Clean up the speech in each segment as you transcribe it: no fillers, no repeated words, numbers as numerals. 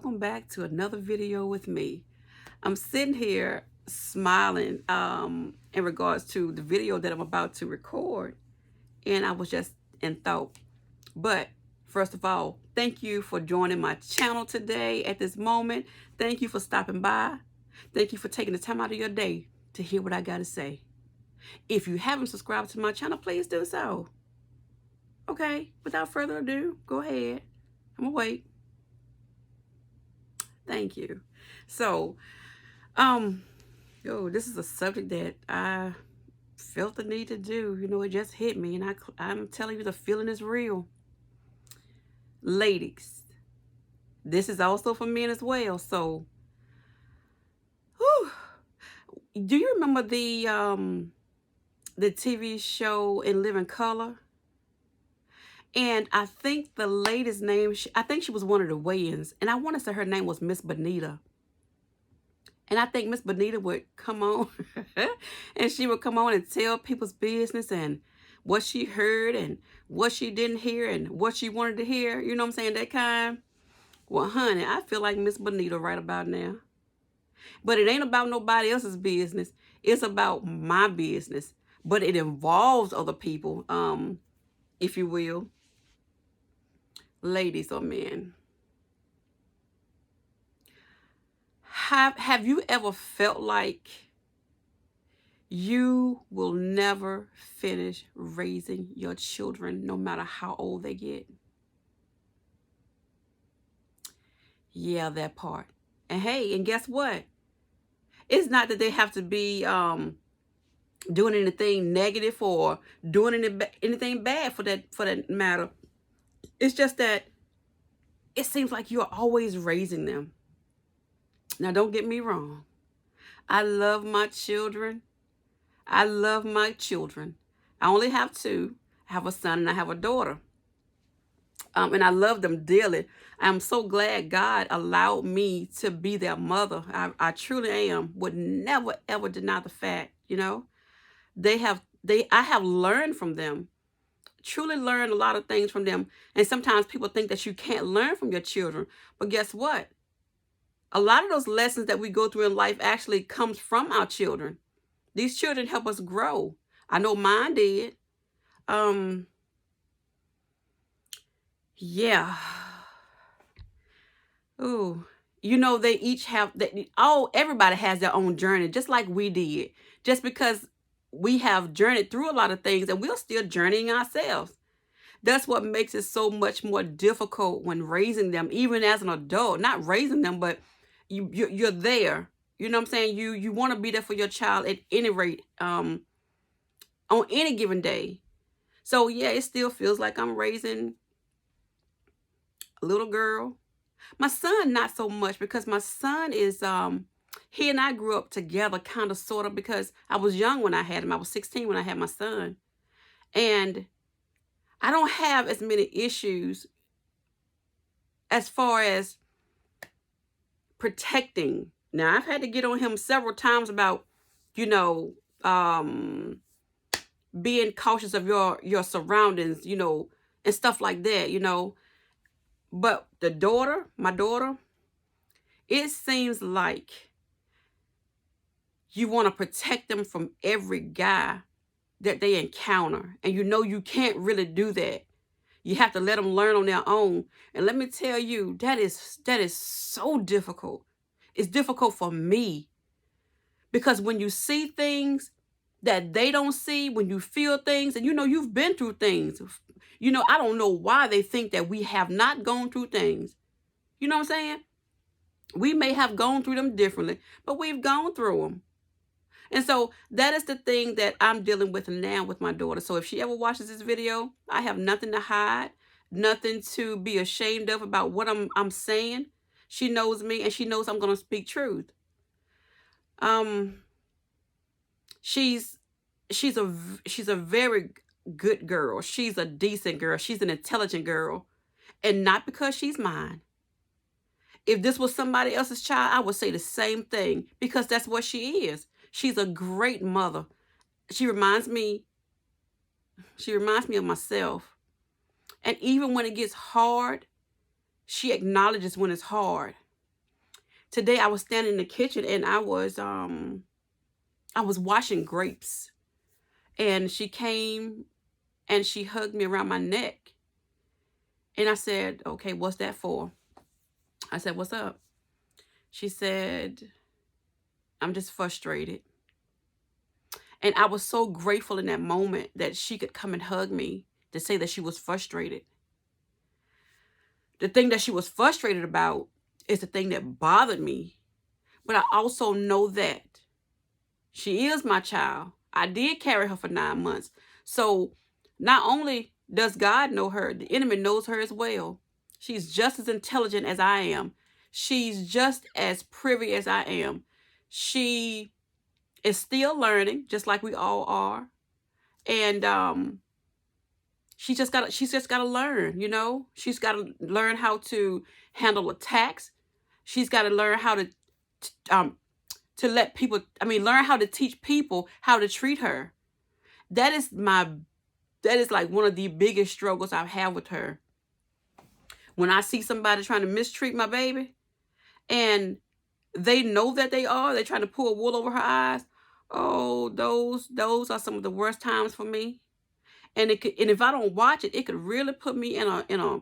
welcome back to another video with me. I'm sitting here smiling in regards to the video that I'm about to record, and I was just in thought. But first of all, thank you for joining my channel today at this moment. Thank you for stopping by. Thank you for taking the time out of your day to hear what I got to say. If you haven't subscribed to my channel, please do so. Okay, without further ado, go ahead. I'm gonna wait. Thank you. So, this is a subject that I felt the need to do. You know, it just hit me, and I'm telling you, the feeling is real. Ladies, this is also for men as well. So, whew, do you remember the TV show In Living Color? And I think the lady's name, I think she was one of the weigh-ins, and I want to say her name was Miss Bonita. And I think Miss Bonita would come on and she would come on and tell people's business and what she heard and what she didn't hear and what she wanted to hear. You know what I'm saying? That kind. Well, honey, I feel like Miss Bonita right about now. But it ain't about nobody else's business. It's about my business. But it involves other people, if you will. Ladies or men. Have you ever felt like you will never finish raising your children no matter how old they get? Yeah, that part. And hey, and guess what? It's not that they have to be doing anything negative or doing anything bad for that matter. It's just that it seems like you're always raising them. Now, don't get me wrong. I love my children. I love my children. I only have two. I have a son and I have a daughter. And I love them dearly. I'm so glad God allowed me to be their mother. I truly am. Would never, ever deny the fact, you know. I have learned from them. Truly learned a lot of things from them. And sometimes people think that you can't learn from your children. But guess what? A lot of those lessons that we go through in life actually comes from our children. These children help us grow. I know mine did. Yeah. Ooh. You know, they each have everybody has their own journey, just like we did. Just because we have journeyed through a lot of things and we're still journeying ourselves. That's what makes it so much more difficult when raising them, even as an adult. Not raising them, but you're there. You know what I'm saying? You want to be there for your child at any rate, on any given day. So yeah, it still feels like I'm raising a little girl. My son, not so much, because my son is he and I grew up together, kind of, sort of, because I was young when I had him. I was 16 when I had my son. And I don't have as many issues as far as protecting. Now, I've had to get on him several times about, you know, being cautious of your surroundings, you know, and stuff like that, you know. But my daughter, it seems like you want to protect them from every guy that they encounter. And you know you can't really do that. You have to let them learn on their own. And let me tell you, that is so difficult. It's difficult for me. Because when you see things that they don't see, when you feel things, and you know you've been through things. You know, I don't know why they think that we have not gone through things. You know what I'm saying? We may have gone through them differently, but we've gone through them. And so that is the thing that I'm dealing with now with my daughter. So if she ever watches this video, I have nothing to hide, nothing to be ashamed of about what I'm saying. She knows me, and she knows I'm going to speak truth. She's a very good girl. She's a decent girl. She's an intelligent girl. And not because she's mine. If this was somebody else's child, I would say the same thing, because that's what she is. She's a great mother. She reminds me of myself. And even when it gets hard, she acknowledges when it's hard. today I was standing in the kitchen and I was washing grapes, and she came and she hugged me around my neck. And I said, "Okay, what's that for?" I said, "What's up?" She said, "I'm just frustrated." And I was so grateful in that moment that she could come and hug me to say that she was frustrated. The thing that she was frustrated about is the thing that bothered me. But I also know that she is my child. I did carry her for 9 months. So not only does God know her, the enemy knows her as well. She's just as intelligent as I am. She's just as privy as I am. She is still learning, just like we all are. And she's just gotta learn, you know? She's gotta learn how to handle attacks. She's gotta learn how to let people, learn how to teach people how to treat her. That is like one of the biggest struggles I've had with her. When I see somebody trying to mistreat my baby and they know that they're trying to pull wool over her eyes. Oh, those are some of the worst times for me. And if I don't watch it, it could really put me in a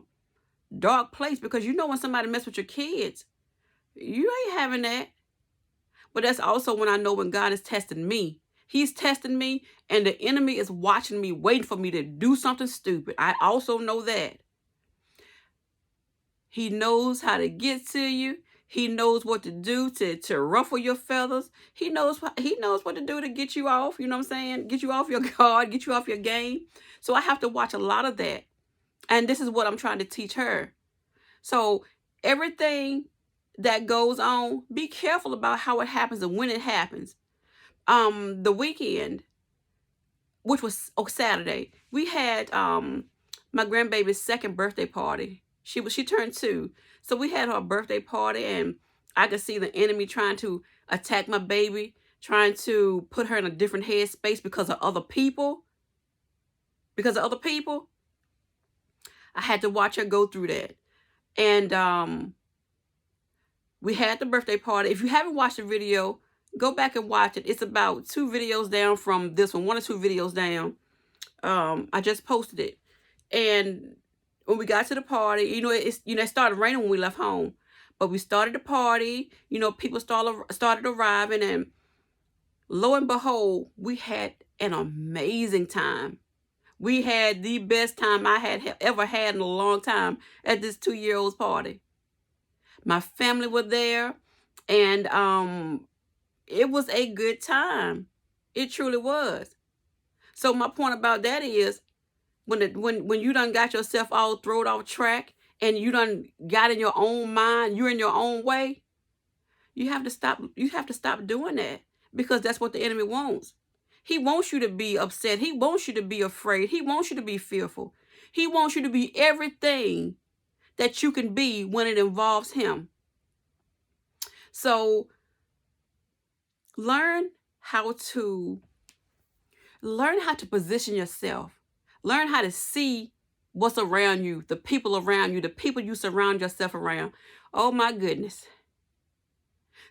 dark place, because you know when somebody mess with your kids, you ain't having that. But that's also when I know when God is testing me. He's testing me, and the enemy is watching me, waiting for me to do something stupid. I also know that. He knows how to get to you. He knows what to do to ruffle your feathers. He knows what to do to get you off, you know what I'm saying? Get you off your guard, get you off your game. So I have to watch a lot of that. And this is what I'm trying to teach her. So everything that goes on, be careful about how it happens and when it happens. The weekend, which was Saturday, we had my grandbaby's second birthday party. She turned 2. So we had her birthday party, and I could see the enemy trying to attack my baby, trying to put her in a different headspace because of other people. I had to watch her go through that. And we had the birthday party. If you haven't watched the video, go back and watch it. It's about 2 videos down from this one or 2 videos down. I just posted it. And when we got to the party, it started raining when we left home. But we started the party, people started arriving, and lo and behold, we had an amazing time. We had the best time I had ever had in a long time at this 2-year-old's party. My family were there, and it was a good time. It truly was. So my point about that is, when you done got yourself all thrown off track and you done got in your own mind, you're in your own way, you have to stop doing that, because that's what the enemy wants. He wants you to be upset. He wants you to be afraid. He wants you to be fearful. He wants you to be everything that you can be when it involves him. So learn how to position yourself. Learn how to see what's around you, the people around you, the people you surround yourself around. Oh my goodness.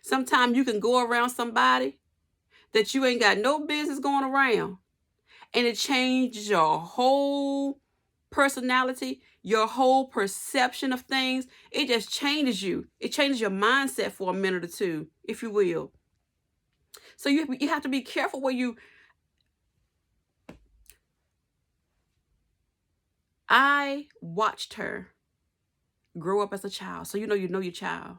Sometimes you can go around somebody that you ain't got no business going around, and it changes your whole personality, your whole perception of things. It just changes you. It changes your mindset for a minute or two, if you will. So you have to be careful where you... I watched her grow up as a child. So you know your child.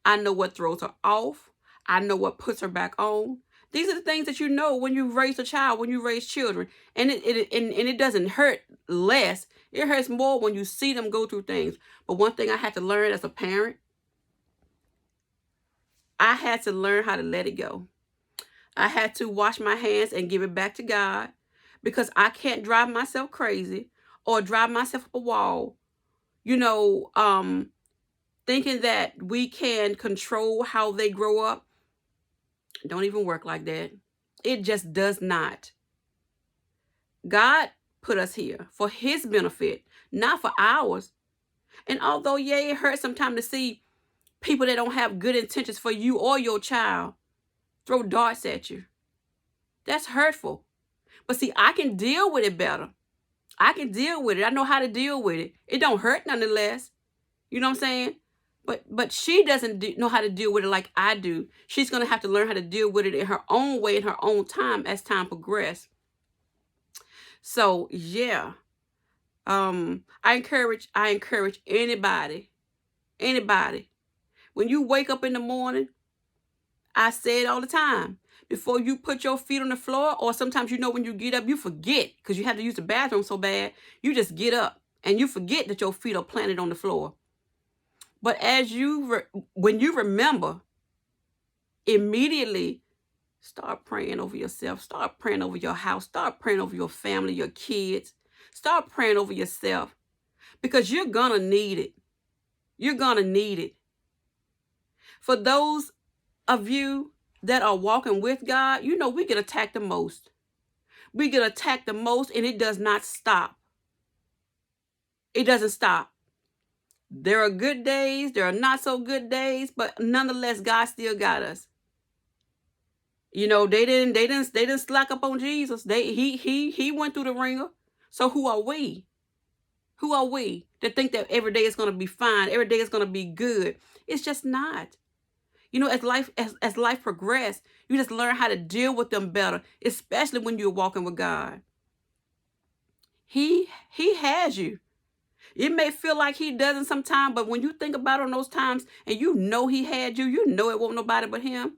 I know what throws her off. I know what puts her back on. These are the things that you know when you raise a child, when you raise children. And it doesn't hurt less. It hurts more when you see them go through things. But one thing I had to learn as a parent, I had to learn how to let it go. I had to wash my hands and give it back to God, because I can't drive myself crazy or drive myself up a wall, thinking that we can control how they grow up. Don't even work like that. It just does not. God put us here for his benefit, not for ours. And although, yeah, it hurts sometimes to see People that don't have good intentions for you or your child throw darts at you. That's hurtful. But see, I can deal with it better. I can deal with it. I know how to deal with it. It don't hurt nonetheless. You know what I'm saying? But she doesn't know how to deal with it like I do. She's going to have to learn how to deal with it in her own way, in her own time, as time progresses. So, yeah. I encourage anybody. When you wake up in the morning, I say it all the time. Before you put your feet on the floor, or sometimes, when you get up, you forget because you have to use the bathroom so bad. You just get up and you forget that your feet are planted on the floor. But when you remember, immediately start praying over yourself. Start praying over your house. Start praying over your family, your kids. Start praying over yourself because you're going to need it. You're going to need it. For those of you that are walking with God, we get attacked the most. We get attacked the most, and it does not stop. It doesn't stop. There are good days, there are not so good days, but nonetheless, God still got us. They didn't slack up on Jesus. He went through the ringer. So who are we? Who are we to think that every day is going to be fine, every day is going to be good? It's just not. As life progresses, you just learn how to deal with them better, especially when you're walking with God. He has you. It may feel like he doesn't sometimes, but when you think about on those times and he had you, it won't nobody but him.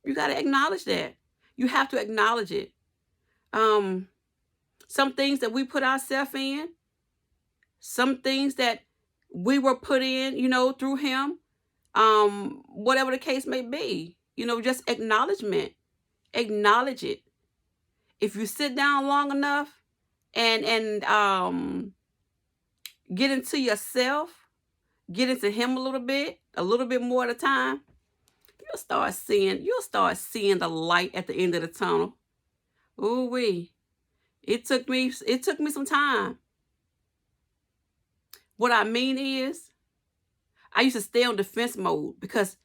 You got to acknowledge that. You have to acknowledge it. Some things that we put ourselves in, some things that we were put in, through him, whatever the case may be, just acknowledgement. Acknowledge it. If you sit down long enough and get into yourself, get into him a little bit more at a time, you'll start seeing the light at the end of the tunnel. Ooh-wee. It took me some time. What I mean is, I used to stay on defense mode because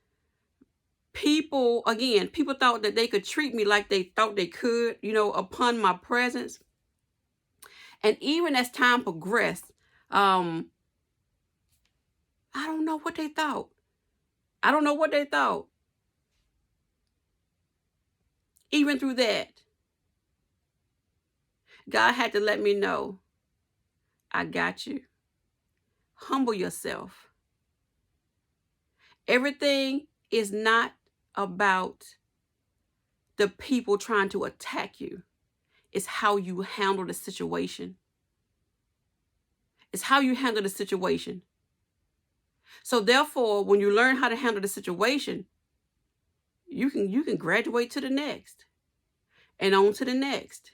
people thought that they could treat me like they thought they could, upon my presence. And even as time progressed, I don't know what they thought. Even through that, God had to let me know, I got you. Humble yourself. Everything is not about the people trying to attack you. It's how you handle the situation. So therefore, when you learn how to handle the situation, you can graduate to the next, and on to the next,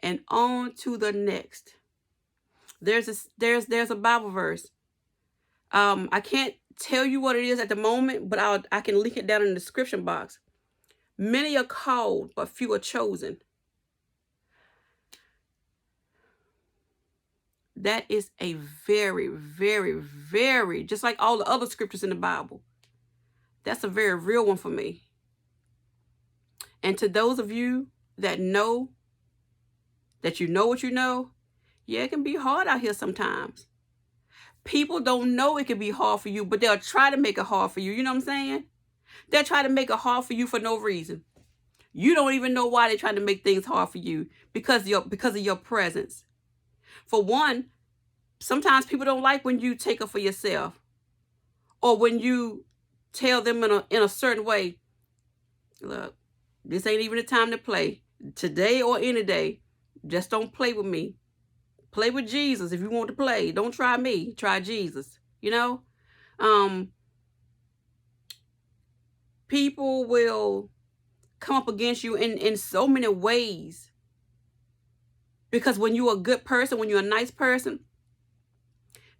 and on to the next. There's a Bible verse. I can't tell you what it is at the moment, but I can link it down in the description box. Many are called, but few are chosen. That is a very, very, very, just like all the other scriptures in the Bible, that's a very real one for me. And to those of you that know what you know, yeah, it can be hard out here sometimes. People don't know it can be hard for you, but they'll try to make it hard for you. You know what I'm saying? They'll try to make it hard for you for no reason. You don't even know why they're trying to make things hard for you, because of your presence. For one, sometimes people don't like when you take up for yourself, or when you tell them in a certain way, look, this ain't even the time to play. Today or any day, just don't play with me. Play with Jesus if you want to play. Don't try me. Try Jesus. People will come up against you in so many ways. Because when you're a good person, when you're a nice person,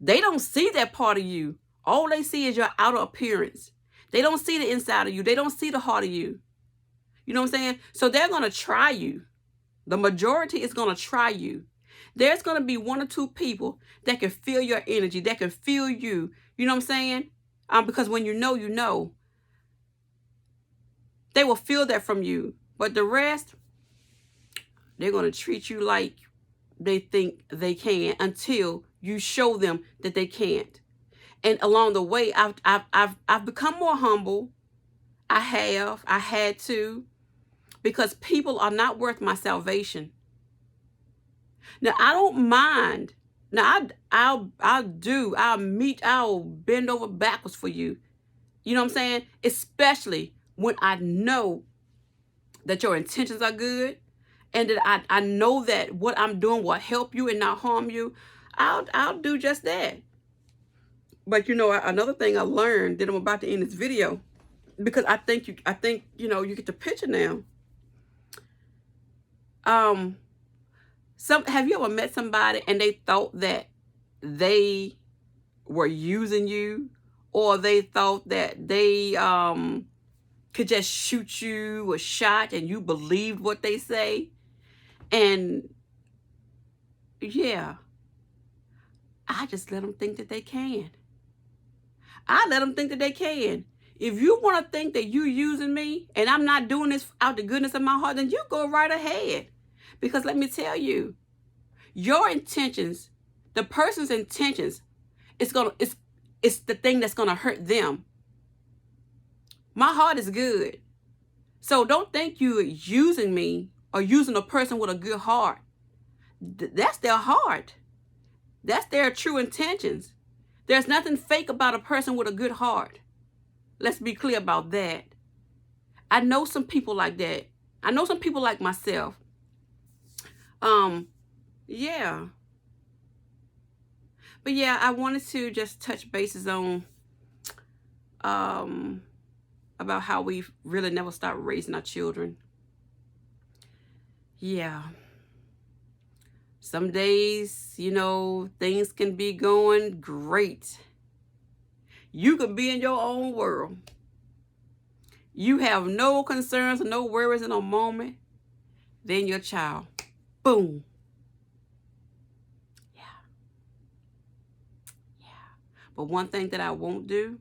they don't see that part of you. All they see is your outer appearance. They don't see the inside of you. They don't see the heart of you. You know what I'm saying? So they're going to try you. The majority is going to try you. There's going to be one or two people that can feel your energy, that can feel you, You know what I'm saying? Because when you know, they will feel that from you. But the rest, they're going to treat you like they think they can until you show them that they can't. And along the way, I've become more humble. I had to, because people are not worth my salvation. Now I don't mind. Now I'll bend over backwards for you. You know what I'm saying? Especially when I know that your intentions are good, and that I know that what I'm doing will help you and not harm you. I'll do just that. But another thing I learned that I'm about to end this video, because I think you get the picture now. Have you ever met somebody and they thought that they were using you, or they thought that they could just shoot you a shot and you believed what they say? And yeah, I just let them think that they can. I let them think that they can. If you want to think that you're using me and I'm not doing this out the goodness of my heart, then you go right ahead. Because let me tell you, your intentions, the person's intentions, it's the thing that's gonna hurt them. My heart is good. So don't think you're using me or using a person with a good heart. That's their heart. That's their true intentions. There's nothing fake about a person with a good heart. Let's be clear about that. I know some people like that. I know some people like myself. Yeah. But yeah, I wanted to just touch bases on about how we really never stop raising our children. Yeah. Some days, things can be going great. You can be in your own world. You have no concerns and no worries in a moment. Then your child, boom. Yeah. But one thing that I won't do,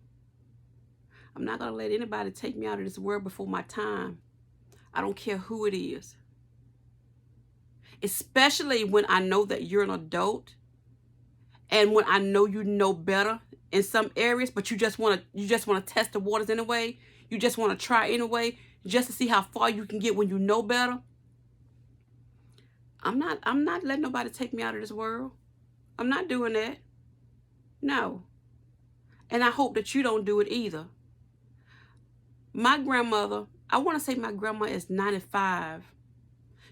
I'm not going to let anybody take me out of this world before my time. I don't care who it is. Especially when I know that you're an adult, and when I know you know better in some areas, but you just want to test the waters anyway. You just want to try anyway, just to see how far you can get when you know better. I'm not letting nobody take me out of this world. I'm not doing that. No. And I hope that you don't do it either. My grandmother, I want to say my grandma is 95.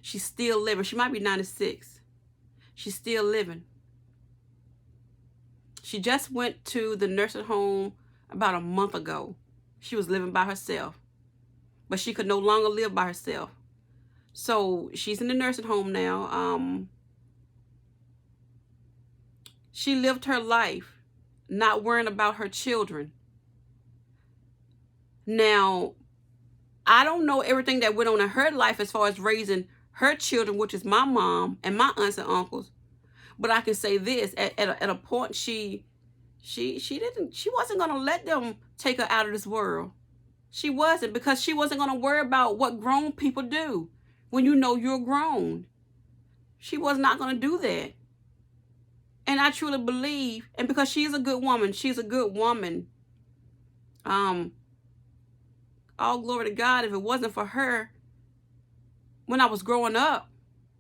She's still living. She might be 96. She's still living. She just went to the nursing home about a month ago. She was living by herself, but she could no longer live by herself. So she's in the nursing home now. She lived her life not worrying about her children. Now, I don't know everything that went on in her life as far as raising her children, which is my mom and my aunts and uncles. But I can say this, at a point she wasn't going to let them take her out of this world. She wasn't, because she wasn't going to worry about what grown people do when you know you're grown. She was not going to do that. And I truly believe, and because she's a good woman, all glory to God. If it wasn't for her, when I was growing up,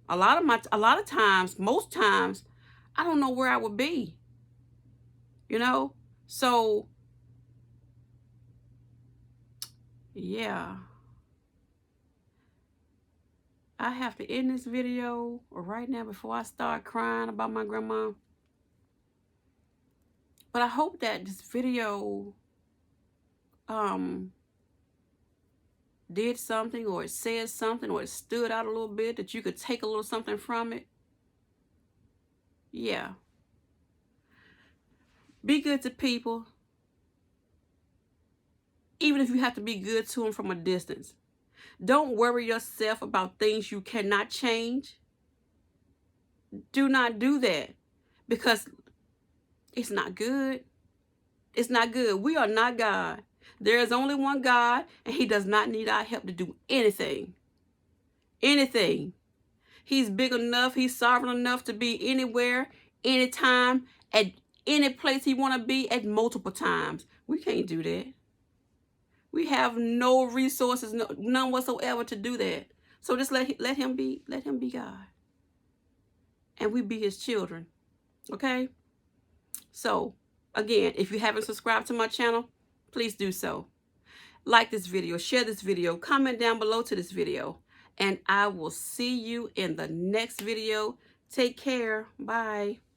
most times, I don't know where I would be. So yeah, I have to end this video right now before I start crying about my grandma. But I hope that this video did something, or it said something, or it stood out a little bit, that you could take a little something from it. Yeah. Be good to people, even if you have to be good to them from a distance. Don't worry yourself about things you cannot change. Do not do that, because it's not good. It's not good. We are not God. There is only one God, and he does not need our help to do anything. Anything. He's big enough, he's sovereign enough to be anywhere, anytime, at any place he want to be at multiple times. We can't do that. We have no resources, none whatsoever to do that. So just let him be God. And we be his children. Okay? So, again, if you haven't subscribed to my channel, please do so. Like this video, share this video, comment down below to this video, and I will see you in the next video. Take care. Bye.